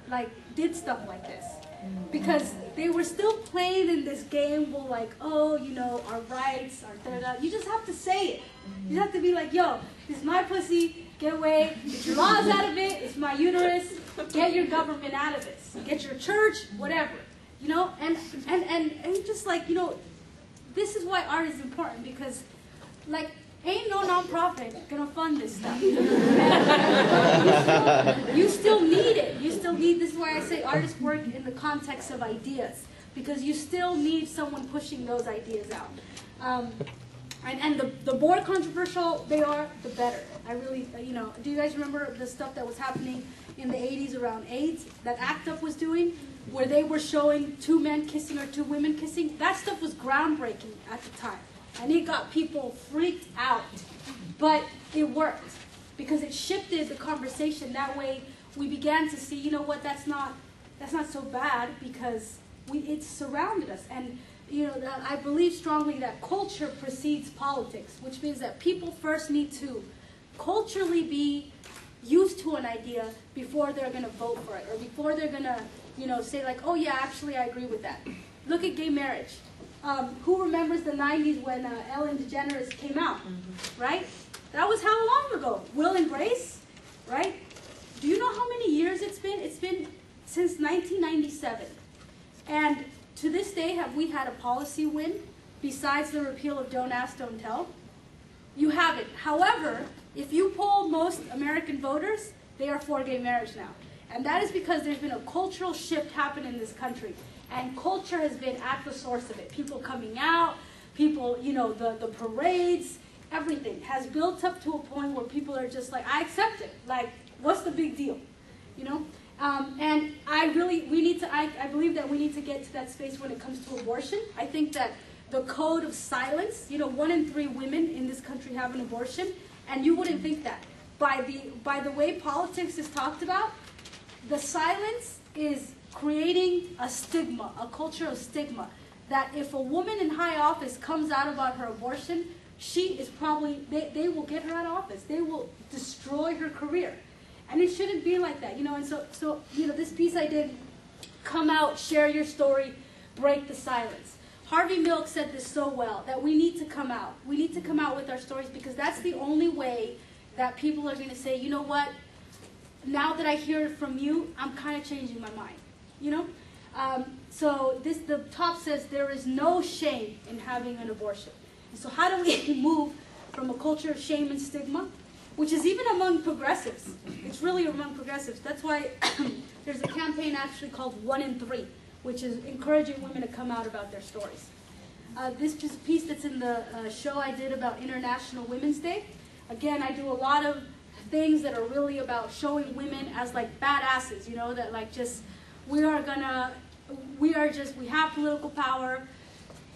like did stuff like this, because they were still playing in this game where like, oh, you know, our rights, our da-da-da. You just have to say it. You have to be like, yo, this is my pussy, get away. Get your laws out of it. It's my uterus. Get your government out of this. Get your church, whatever. You know, and just like, you know, this is why art is important, because like ain't no nonprofit gonna fund this stuff. You still need it. You still need, this is why I say artists work in the context of ideas, because you still need someone pushing those ideas out. And the more controversial they are, the better. I really, you know, do you guys remember the stuff that was happening in the 80s around AIDS that ACT UP was doing, where they were showing 2 men kissing or 2 women kissing? That stuff was groundbreaking at the time. And it got people freaked out. But it worked, because it shifted the conversation. That way we began to see, you know what, that's not so bad, because it surrounded us. And you know, I believe strongly that culture precedes politics, which means that people first need to culturally be used to an idea before they're going to vote for it, or before they're going to, you know, say like, oh yeah, actually I agree with that. Look at gay marriage. Who remembers the 90s when Ellen DeGeneres came out, right? That was how long ago? Will and Grace, right? Do you know how many years it's been? It's been since 1997. And to this day, have we had a policy win besides the repeal of Don't Ask, Don't Tell? You haven't. However, if you poll most American voters, they are for gay marriage now. And that is because there's been a cultural shift happen in this country. And culture has been at the source of it. People coming out, people, you know, the parades, everything has built up to a point where people are just like, I accept it. Like, what's the big deal? You know? And I believe that we need to get to that space when it comes to abortion. I think that the code of silence, you know, 1 in 3 women in this country have an abortion, and you wouldn't think that. By the way politics is talked about, the silence is creating a stigma, a culture of stigma, that if a woman in high office comes out about her abortion, she is probably, they will get her out of office. They will destroy her career. And it shouldn't be like that, you know. And so you know, this piece I did, come out, share your story, break the silence. Harvey Milk said this so well, that we need to come out. We need to come out with our stories, because that's the only way that people are going to say, you know what, now that I hear it from you, I'm kind of changing my mind, you know. So the top says there is no shame in having an abortion. And so how do we move from a culture of shame and stigma, which is even among progressives? It's really among progressives. That's why there's a campaign actually called 1 in 3, which is encouraging women to come out about their stories. This is a piece that's in the show I did about International Women's Day. Again, I do a lot of things that are really about showing women as like badasses, you know, that like just, we have political power,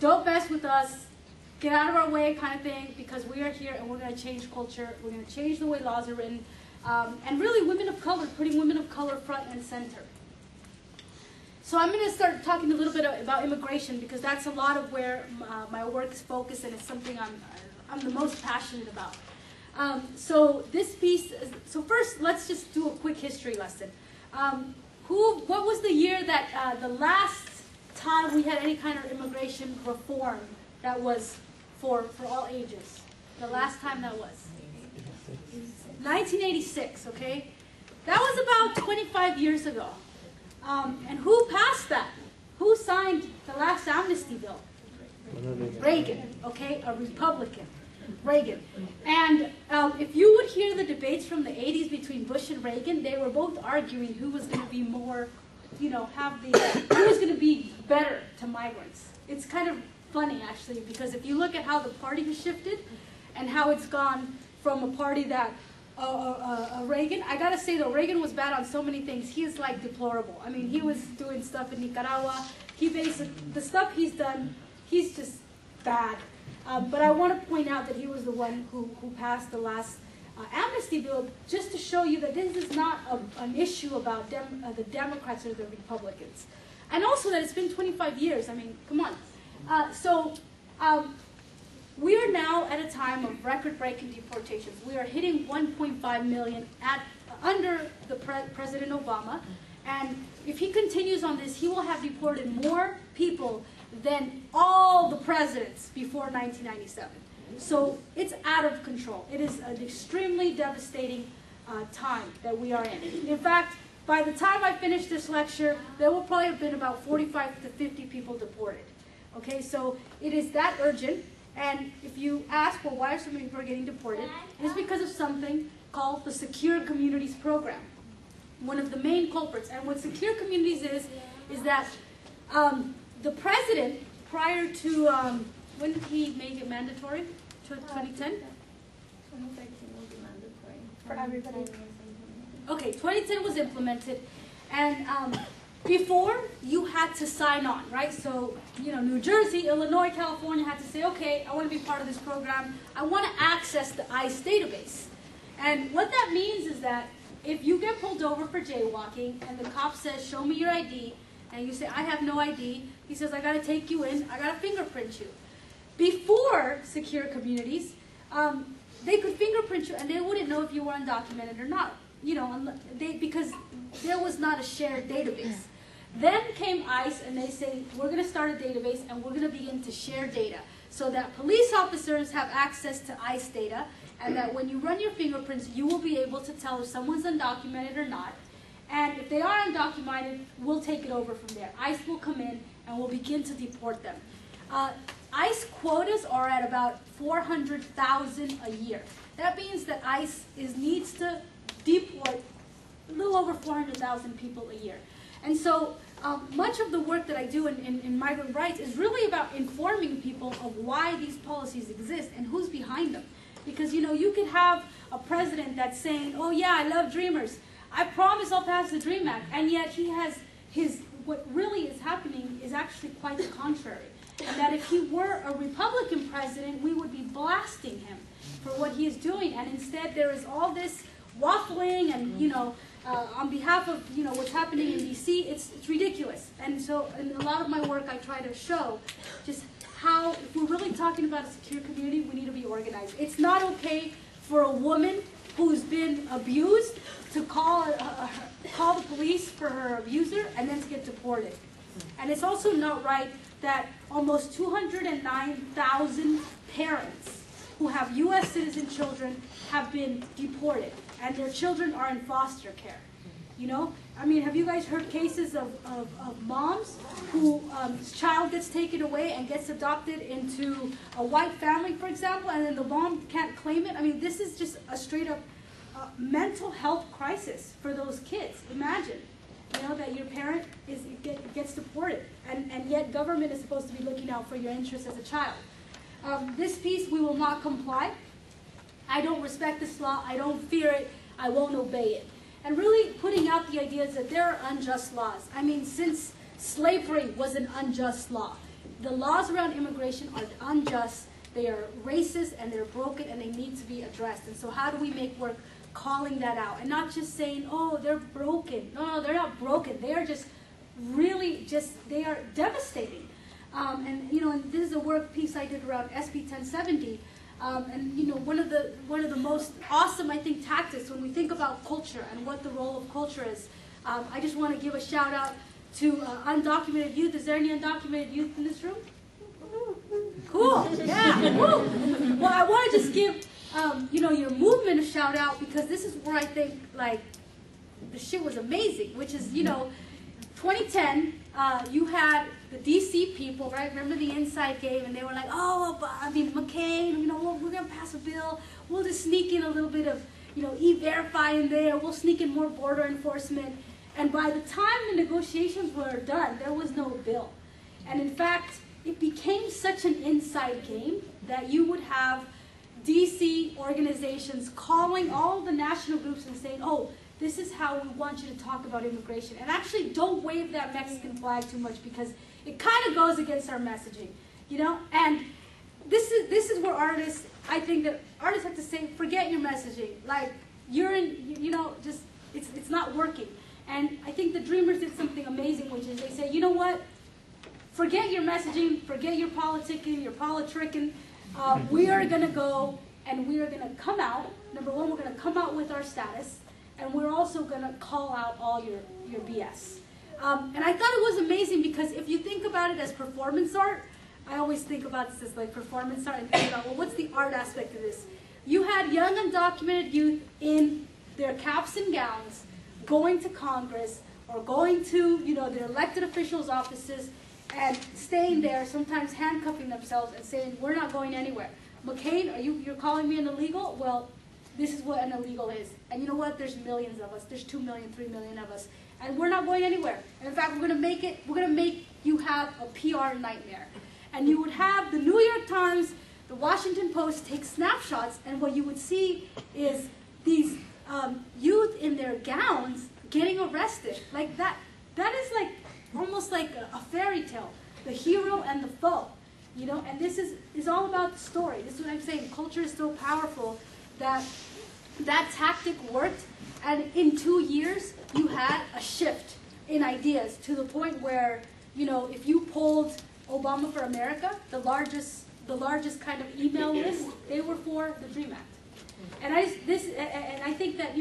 don't mess with us, get out of our way kind of thing, because we are here and we're going to change culture, we're going to change the way laws are written, and really women of color, putting women of color front and center. So I'm going to start talking a little bit about immigration, because that's a lot of where my work is focused, and it's something I'm the most passionate about. So this piece, so first let's just do a quick history lesson. What was the year that the last time we had any kind of immigration reform that was for all ages? The last time that was? 1986, okay? That was about 25 years ago. And who passed that? Who signed the last amnesty bill? Reagan, okay? A Republican. Reagan. And if you would hear the debates from the 80s between Bush and Reagan, they were both arguing who was going to be more, you know, who was going to be better to migrants. It's kind of funny, actually, because if you look at how the party has shifted and how it's gone from a party that, Reagan, I gotta say though, Reagan was bad on so many things. He is like deplorable. I mean, he was doing stuff in Nicaragua. The stuff he's done, he's just bad. But I want to point out that he was the one who passed the last amnesty bill, just to show you that this is not an issue about the Democrats or the Republicans. And also that it's been 25 years. I mean, come on. We are now at a time of record-breaking deportations. We are hitting 1.5 million under the President Obama, And if he continues on this, he will have deported more people than all the presidents before 1997. So it's out of control. It is an extremely devastating time that we are in. In fact, by the time I finish this lecture, there will probably have been about 45 to 50 people deported. Okay, so it is that urgent. And if you ask, well, why are so many people getting deported? It's because of something called the Secure Communities Program. One of the main culprits. And what Secure Communities is that the president, prior to, when did he make it mandatory? 2010? 2013 will be mandatory for everybody. Okay, 2010 was implemented. And before, you had to sign on, right? So, you know, New Jersey, Illinois, California had to say, okay, I want to be part of this program. I want to access the ICE database. And what that means is that if you get pulled over for jaywalking and the cop says, show me your ID, and you say, I have no ID, he says, I got to take you in, I got to fingerprint you. Before Secure Communities, they could fingerprint you and they wouldn't know if you were undocumented or not, you know, because there was not a shared database. Then came ICE and they say, we're going to start a database and we're going to begin to share data so that police officers have access to ICE data, and that when you run your fingerprints, you will be able to tell if someone's undocumented or not. And if they are undocumented, we'll take it over from there. ICE will come in and we'll begin to deport them. ICE quotas are at about 400,000 a year. That means that ICE needs to deport a little over 400,000 people a year. And so much of the work that I do in migrant rights is really about informing people of why these policies exist and who's behind them. Because, you know, you could have a president that's saying, oh yeah, I love dreamers. I promise I'll pass the DREAM Act. And yet he has what really is happening is actually quite the contrary. And that if he were a Republican president, we would be blasting him for what he is doing. And instead there is all this waffling and, you know, on behalf of, you know, what's happening in DC, it's ridiculous. And so in a lot of my work I try to show just how, if we're really talking about a secure community, we need to be organized. It's not okay for a woman who's been abused to call the police for her abuser and then to get deported. And it's also not right that almost 209,000 parents who have U.S. citizen children have been deported, and their children are in foster care. You know, I mean, have you guys heard cases of moms whose child gets taken away and gets adopted into a white family, for example, and then the mom can't claim it? I mean, this is just a straight up mental health crisis for those kids. Imagine, you know, that your parent gets deported, and yet government is supposed to be looking out for your interests as a child. This piece, we will not comply. I don't respect this law. I don't fear it. I won't obey it. And really putting out the ideas that there are unjust laws. I mean, since slavery was an unjust law, the laws around immigration are unjust. They are racist and they're broken and they need to be addressed. And so how do we make work calling that out and not just saying, oh, they're broken. No, they're not broken. They are just really they are devastating. And you know, and this is a work piece I did around SB 1070. And you know, one of the most awesome, I think, tactics when we think about culture and what the role of culture is. I just want to give a shout out to undocumented youth. Is there any undocumented youth in this room? Cool. Yeah. Woo. Well, I want to just give you know, your movement a shout out, because this is where I think like the shit was amazing, which is, you know, 2010. You had the DC people, right? Remember the inside game, and they were like, oh, but, I mean, McCain, you know, we're going to pass a bill. We'll just sneak in a little bit of, you know, E-Verify in there. We'll sneak in more border enforcement. And by the time the negotiations were done, there was no bill. And in fact, it became such an inside game that you would have DC organizations calling all the national groups and saying, oh, this is how we want you to talk about immigration. And actually, don't wave that Mexican flag too much, because it kind of goes against our messaging, you know? And this is where artists, I think that artists have to say, forget your messaging. Like, you're in, you know, just, it's not working. And I think the Dreamers did something amazing, which is they say, you know what? Forget your messaging, forget your politicking, your politricking. We are going to go and we are going to come out. Number one, we're going to come out with our status. and we're also going to call out all your BS. And I thought it was amazing because if you think about it as performance art, I always think about this as like performance art and think about, well, what's the art aspect of this? You had young undocumented youth in their caps and gowns going to Congress or going to, their elected officials' offices and staying there, sometimes handcuffing themselves and saying, we're not going anywhere. McCain, you're calling me an illegal? Well, this is what an illegal is. And you know what? There's millions of us. There's 2 million, 3 million of us. And we're not going anywhere. And in fact, we're going to make you have a PR nightmare. And you would have the New York Times, the Washington Post take snapshots, and what you would see is these youth in their gowns getting arrested. Like that is like almost like a fairy tale, the hero and the foe. And this is all about the story. This is what I'm saying. Culture is so powerful that tactic worked, and in 2 years you had a shift in ideas to the point where, if you polled Obama for America, the largest kind of email list, they were for the DREAM Act. And I think that,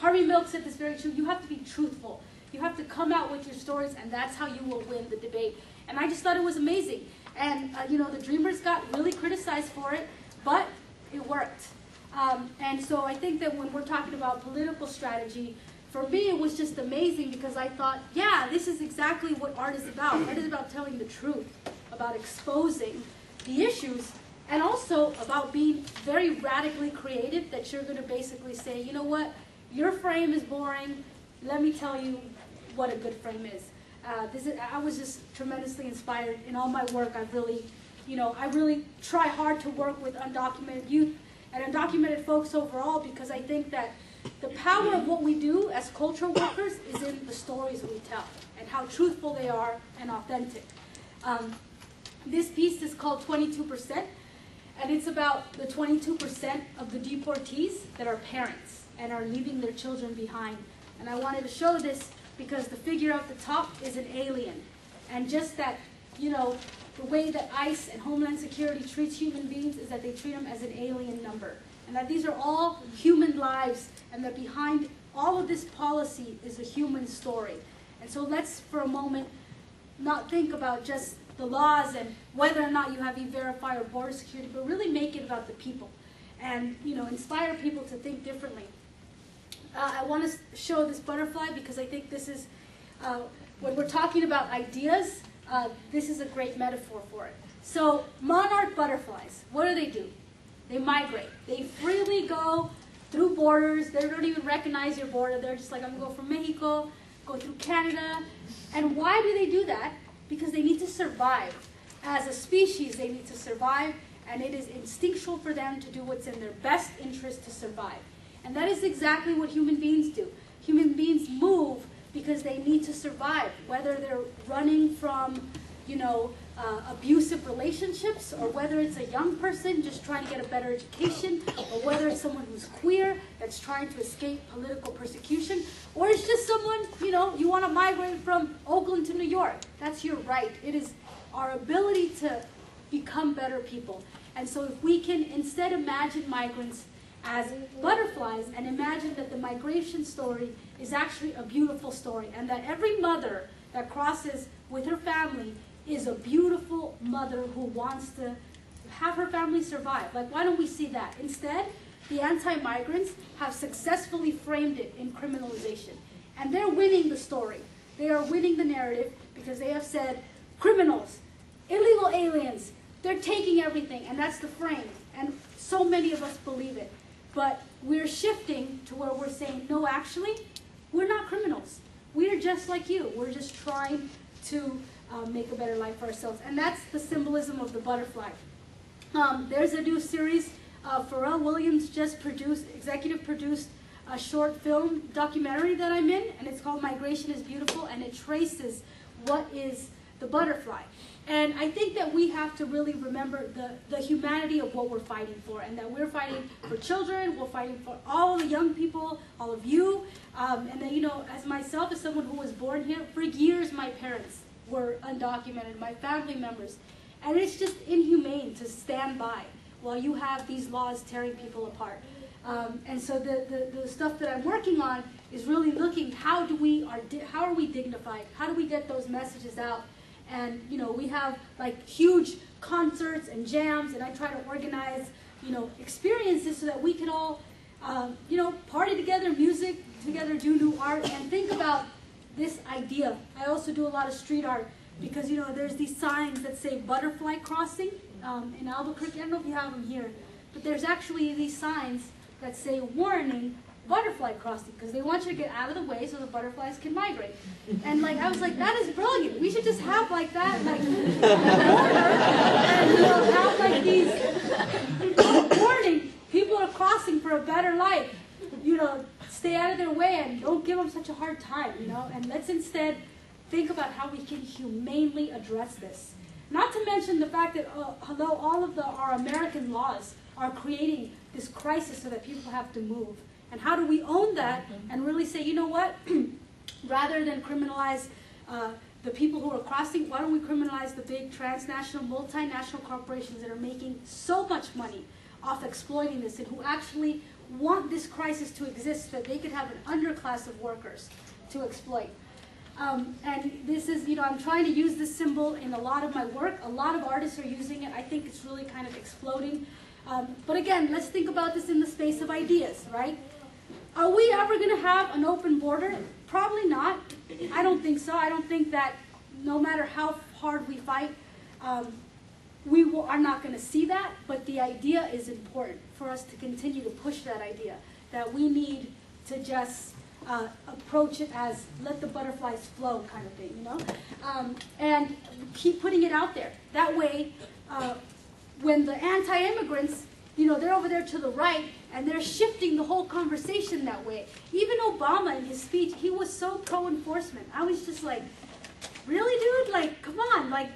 Harvey Milk said this very true. You have to be truthful. You have to come out with your stories, and that's how you will win the debate. And I just thought it was amazing. And, the Dreamers got really criticized for it, but it worked. And so I think that when we're talking about political strategy, for me it was just amazing because I thought, yeah, this is exactly what art is about. Art is about telling the truth, about exposing the issues, and also about being very radically creative, that you're going to basically say, you know what, your frame is boring, let me tell you what a good frame is. I was just tremendously inspired in all my work. I really try hard to work with undocumented youth and undocumented folks overall, because I think that the power of what we do as cultural workers is in the stories we tell and how truthful they are and authentic. This piece is called 22%, and it's about the 22% of the deportees that are parents and are leaving their children behind. And I wanted to show this because the figure at the top is an alien. And just that, the way that ICE and Homeland Security treats human beings is that they treat them as an alien number. And that these are all human lives, and that behind all of this policy is a human story. And so let's, for a moment, not think about just the laws and whether or not you have E-Verify or border security, but really make it about the people and, inspire people to think differently. I want to show this butterfly because I think this is, when we're talking about ideas, this is a great metaphor for it. So monarch butterflies, what do? They migrate. They freely go through borders. They don't even recognize your border. They're just like, I'm going to go from Mexico, go through Canada. And why do they do that? Because they need to survive. As a species, they need to survive, and it is instinctual for them to do what's in their best interest to survive. And that is exactly what human beings do. Human beings move because they need to survive, whether they're running from, abusive relationships, or whether it's a young person just trying to get a better education, or whether it's someone who's queer that's trying to escape political persecution, or it's just someone, you want to migrate from Oakland to New York. That's your right. It is our ability to become better people. And so if we can instead imagine migrants as butterflies and imagine that the migration story is actually a beautiful story, and that every mother that crosses with her family is a beautiful mother who wants to have her family survive. Like, why don't we see that? Instead, the anti-migrants have successfully framed it in criminalization. And they're winning the story. They are winning the narrative because they have said, criminals, illegal aliens, they're taking everything, and that's the frame. And so many of us believe it. But we're shifting to where we're saying, no, actually, we're not criminals. We're just like you. We're just trying to make a better life for ourselves. And that's the symbolism of the butterfly. There's a new series. Pharrell Williams just executive produced a short film documentary that I'm in, and it's called Migration is Beautiful, and it traces what is the butterfly. And I think that we have to really remember the humanity of what we're fighting for, and that we're fighting for children, we're fighting for all the young people, all of you, and then, as myself, as someone who was born here, for years my parents were undocumented, my family members, and it's just inhumane to stand by while you have these laws tearing people apart. And so the stuff that I'm working on is really looking how are we dignified? How do we get those messages out? And you know, we have like huge concerts and jams, and I try to organize, you know, experiences so that we can all, you know, party together, music together, do new art, and think about this idea. I also do a lot of street art because, you know, there's these signs that say butterfly crossing in Albuquerque. I don't know if you have them here, but there's actually these signs that say warning butterfly crossing because they want you to get out of the way so the butterflies can migrate. And like I was like, that is brilliant. We should just have like that, like and you know, have like these warning people are crossing for a better life. You know, stay out of their way and don't give them such a hard time. You know, and let's instead think about how we can humanely address this. Not to mention the fact that although all of our American laws are creating this crisis so that people have to move. And how do we own that and really say, you know what, rather than criminalize the people who are crossing, why don't we criminalize the big transnational, multinational corporations that are making so much money off exploiting this and who actually want this crisis to exist so that they could have an underclass of workers to exploit. And this is, you know, I'm trying to use this symbol in a lot of my work. A lot of artists are using it. I think it's really kind of exploding. But again, let's think about this in the space of ideas, right? Are we ever going to have an open border? Probably not. I don't think so. I don't think that no matter how hard we fight, we are not going to see that. But the idea is important for us to continue to push that idea, that we need to just approach it as let the butterflies flow kind of thing, you know? And keep putting it out there. That way, when the anti-immigrants, you know, they're over there to the right, and they're shifting the whole conversation that way. Even Obama in his speech, he was so pro-enforcement. I was just like, really, dude? Like, come on. Like,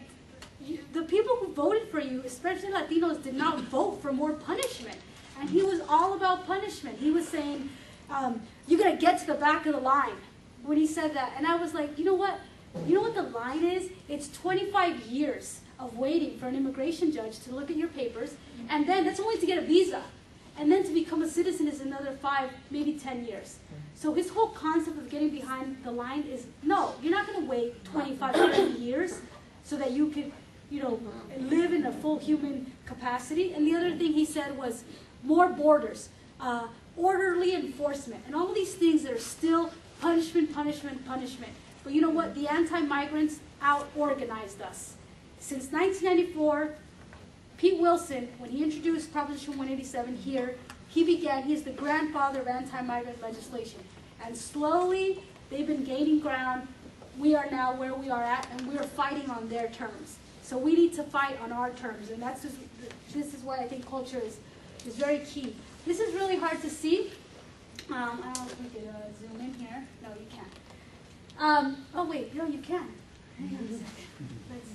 the people who voted for you, especially Latinos, did not vote for more punishment. And he was all about punishment. He was saying, you're going to get to the back of the line when he said that. And I was like, you know what? You know what the line is? It's 25 years of waiting for an immigration judge to look at your papers, and then that's only to get a visa. And then to become a citizen is another 5, maybe 10 years. So his whole concept of getting behind the line is, no, you're not going to wait 25, 30 years so that you could, you know, live in a full human capacity. And the other thing he said was more borders, orderly enforcement, and all these things that are still punishment, punishment, punishment. But you know what? The anti-migrants out-organized us. Since 1994, Pete Wilson, when he introduced Proposition 187 here, he's the grandfather of anti-migrant legislation. And slowly, they've been gaining ground. We are now where we are at, and we are fighting on their terms. So we need to fight on our terms, and this is why I think culture is very key. This is really hard to see. I don't know if we could zoom in here. No, you can't. Oh, wait, no, you can. Hang on a second. Let's see.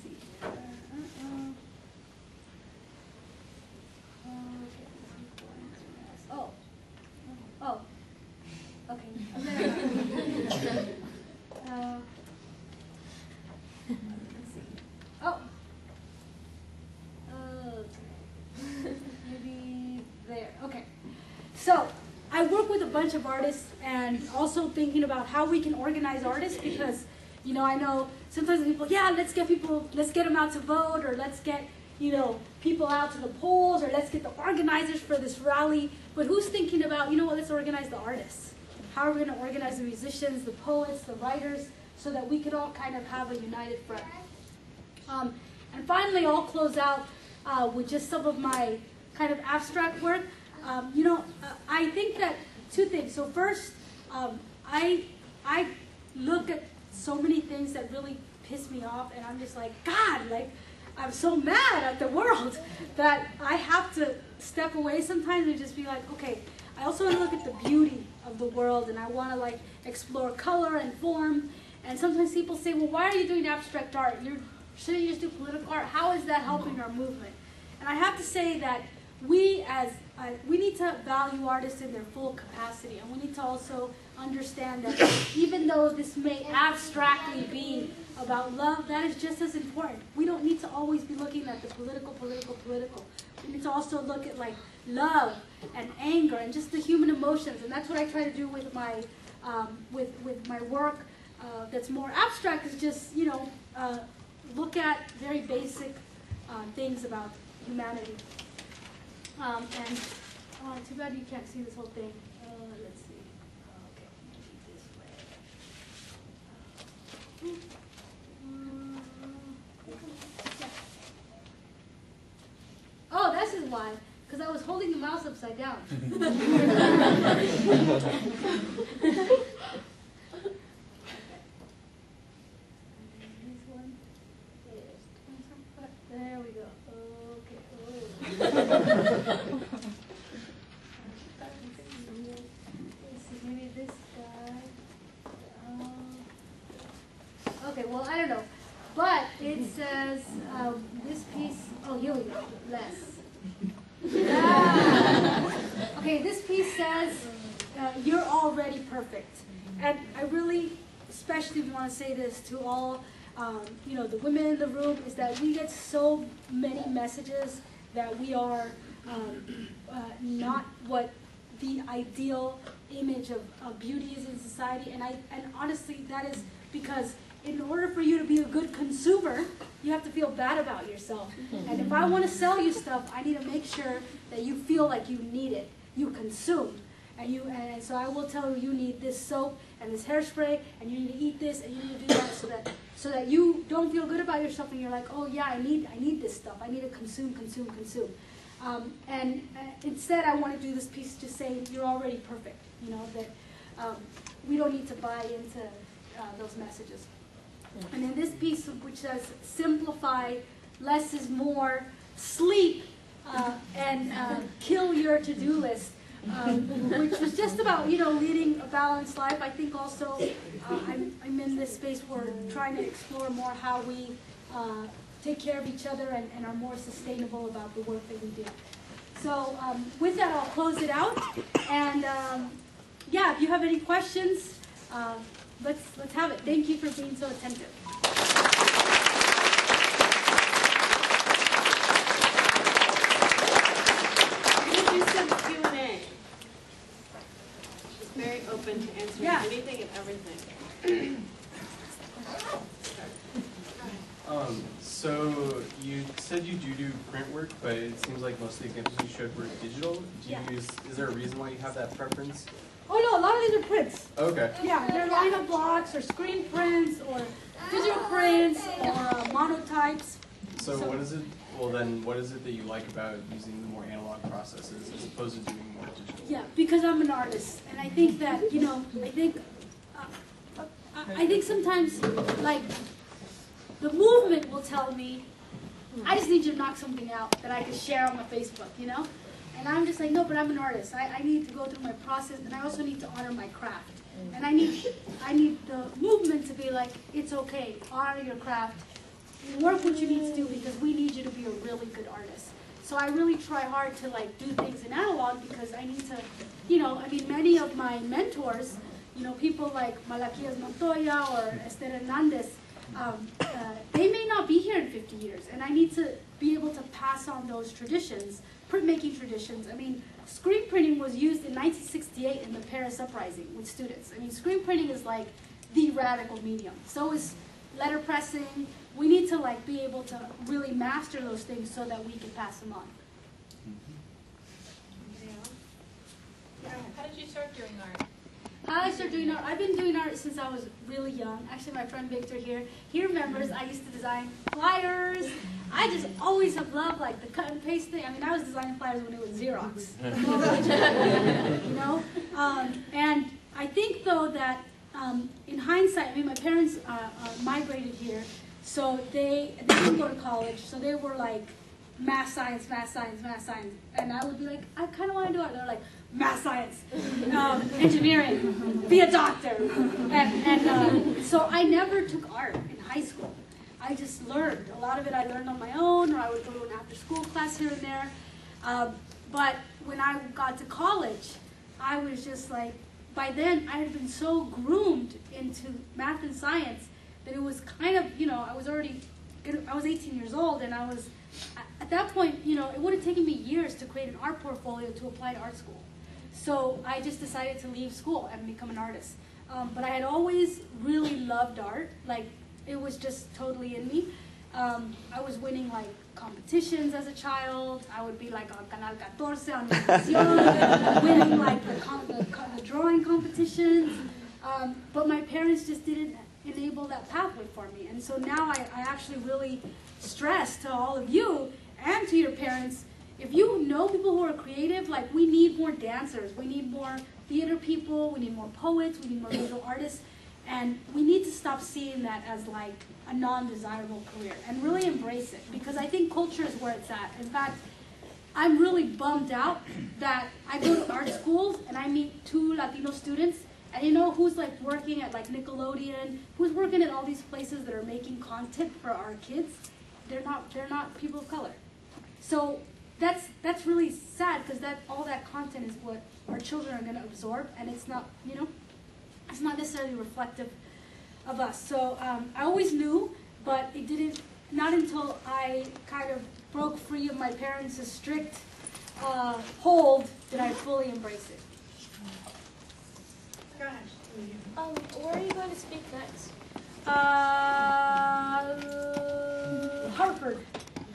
Oh, okay. Let's see. Oh, maybe there. Okay. So I work with a bunch of artists, and also thinking about how we can organize artists, because, you know, I know sometimes people, yeah, let's get them out to vote, or let's get, you know, people out to the polls, or let's get the organizers for this rally. But who's thinking about, you know what, let's organize the artists. How are we going to organize the musicians, the poets, the writers, so that we could all kind of have a united front? And finally, I'll close out with just some of my kind of abstract work. You know, I think that two things. So first, I look at so many things that really piss me off, and I'm just like, God, like, I'm so mad at the world that I have to step away sometimes and just be like, okay, I also want to look at the beauty of the world, and I want to like explore color and form. And sometimes people say, well, why are you doing abstract art? Shouldn't you just do political art? How is that helping our movement? And I have to say that we need to value artists in their full capacity, and we need to also understand that even though this may abstractly be about love, that is just as important. We don't need to always be looking at the political. We need to also look at like love and anger and just the human emotions. And that's what I try to do with my work that's more abstract, is just, you know, look at very basic things about humanity. And too bad you can't see this whole thing. Let's see. Okay, maybe this way. Oh, this is why. Because I was holding the mouse upside down. There we go. Okay. Let's see, maybe this guy. Okay, well, I don't know. But it says this piece, oh, here we go, less. Okay, this piece says you're already perfect. And I really especially want to say this to all you know, the women in the room, is that we get so many messages that we are not what the ideal image of beauty is in society. And honestly, that is because in order for you to be a good consumer, you have to feel bad about yourself. And if I want to sell you stuff, I need to make sure that you feel like you need it, you consume. And so I will tell you, you need this soap and this hairspray, and you need to eat this, and you need to do that, so that you don't feel good about yourself, and you're like, oh yeah, I need this stuff. I need to consume. Instead, I want to do this piece just saying you're already perfect. You know, that we don't need to buy into those messages. And in this piece, which says simplify, less is more, sleep, and kill your to-do list. Which was just about, you know, leading a balanced life. I think also I'm in this space where we're trying to explore more how we take care of each other and are more sustainable about the work that we do. So with that, I'll close it out. And yeah, if you have any questions, let's have it. Thank you for being so attentive. Very open to answering anything and everything. So you said you do print work, but it seems like most of the examples you showed were digital. Is there a reason why you have that preference? Oh no, a lot of these are prints. Okay. Yeah, they're line-up blocks or screen prints or digital prints or monotypes. So what is it? Well, then what is it that you like about using the more analog processes as opposed to doing more digital? Yeah, because I'm an artist, and I think that, you know, I think sometimes, like, the movement will tell me, I just need you to knock something out that I can share on my Facebook, you know? And I'm just like, no, but I'm an artist. I need to go through my process, and I also need to honor my craft. And I need the movement to be like, it's okay, honor your craft, work what you need to do, because we need you to be a really good artist. So I really try hard to like do things in analog, because I need to, you know, I mean, many of my mentors, you know, people like Malaquias Montoya or Esther Hernandez, they may not be here in 50 years, and I need to be able to pass on those traditions, printmaking traditions. I mean, screen printing was used in 1968 in the Paris Uprising with students. I mean, screen printing is like the radical medium. So is letter pressing. We need to like be able to really master those things so that we can pass them on. How did you start doing art? How did I start doing art? I've been doing art since I was really young. Actually, my friend Victor here, he remembers I used to design flyers. I just always have loved like the cut and paste thing. I mean, I was designing flyers when it was Xerox. You know? And I think though that in hindsight, I mean, my parents migrated here, so they didn't go to college, so they were like, math science, and I would be like, I kind of want to do art. They're like, math science, engineering, be a doctor, and so I never took art in high school. I just learned. A lot of it I learned on my own, or I would go to an after-school class here and there. But when I got to college, I was just like, by then I had been so groomed into math and science that it was kind of, you know, I was already I was 18 years old, and I was, at that point, you know, it would have taken me years to create an art portfolio to apply to art school. So I just decided to leave school and become an artist. But I had always really loved art. Like, it was just totally in me. I was winning like competitions as a child. I would be like on Canal 14 on Univision, winning like the drawing competitions. But my parents just didn't enable that pathway for me. And so now I actually really stress to all of you and to your parents, if you know people who are creative, like, we need more dancers, we need more theater people, we need more poets, we need more visual artists, and we need to stop seeing that as like a non-desirable career and really embrace it, because I think culture is where it's at. In fact, I'm really bummed out that I go to art schools and I meet 2 Latino students, and you know who's like working at like Nickelodeon, who's working at all these places that are making content for our kids. They're not people of color. So that's really sad, because all that content is what our children are going to absorb, and it's not, you know, it's not necessarily reflective of us. So I always knew, but it didn't, not until I kind of broke free of my parents' strict hold did I fully embrace it. Go ahead. Where are you going to speak next? Harvard.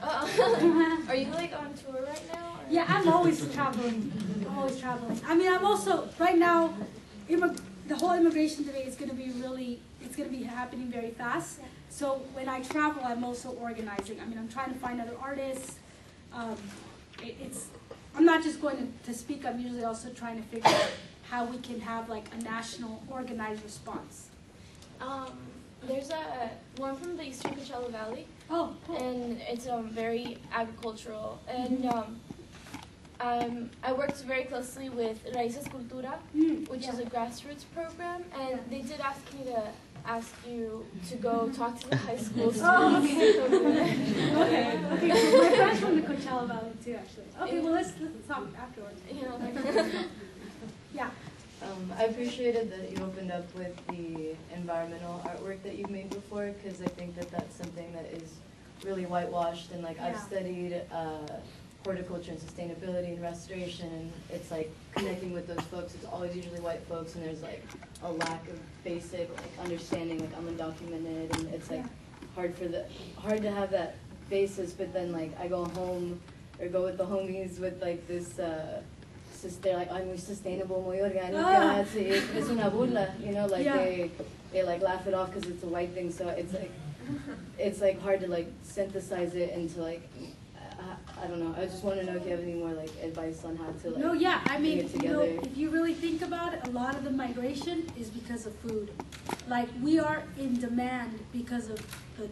Are you like on tour right now? Or? Yeah, I'm always traveling. I'm always traveling. I mean, I'm also, right now, the whole immigration debate is going to be really, it's going to be happening very fast. So when I travel, I'm also organizing. I mean, I'm trying to find other artists. I'm not just going to speak, I'm usually also trying to figure out how we can have like a national organized response. There's one from the Eastern Coachella Valley. Oh, cool. And it's very agricultural. And I worked very closely with Raíces Cultura, which is a grassroots program. And they did ask me to ask you to go talk to the high school students. Oh, okay. Okay. So my friend's from the Coachella Valley too, actually. Okay, well let's talk afterwards. Yeah. I appreciated that you opened up with the environmental artwork that you've made before, because I think that that's something that is really whitewashed, and like I've studied horticulture and sustainability and restoration, and it's like connecting with those folks, it's always usually white folks, and there's like a lack of basic like understanding, like I'm undocumented, and it's like hard to have that basis. But then like I go home or go with the homies with like this they're like, I'm muy sustainable, muy orgánica, es una burla, you know, like they like laugh it off because it's a white thing. So it's like hard to like synthesize it into like, I don't know. I just want to know if you have any more like advice on how to like. No, yeah. I mean, bring it together. if you really think about it, a lot of the migration is because of food. Like, we are in demand because of the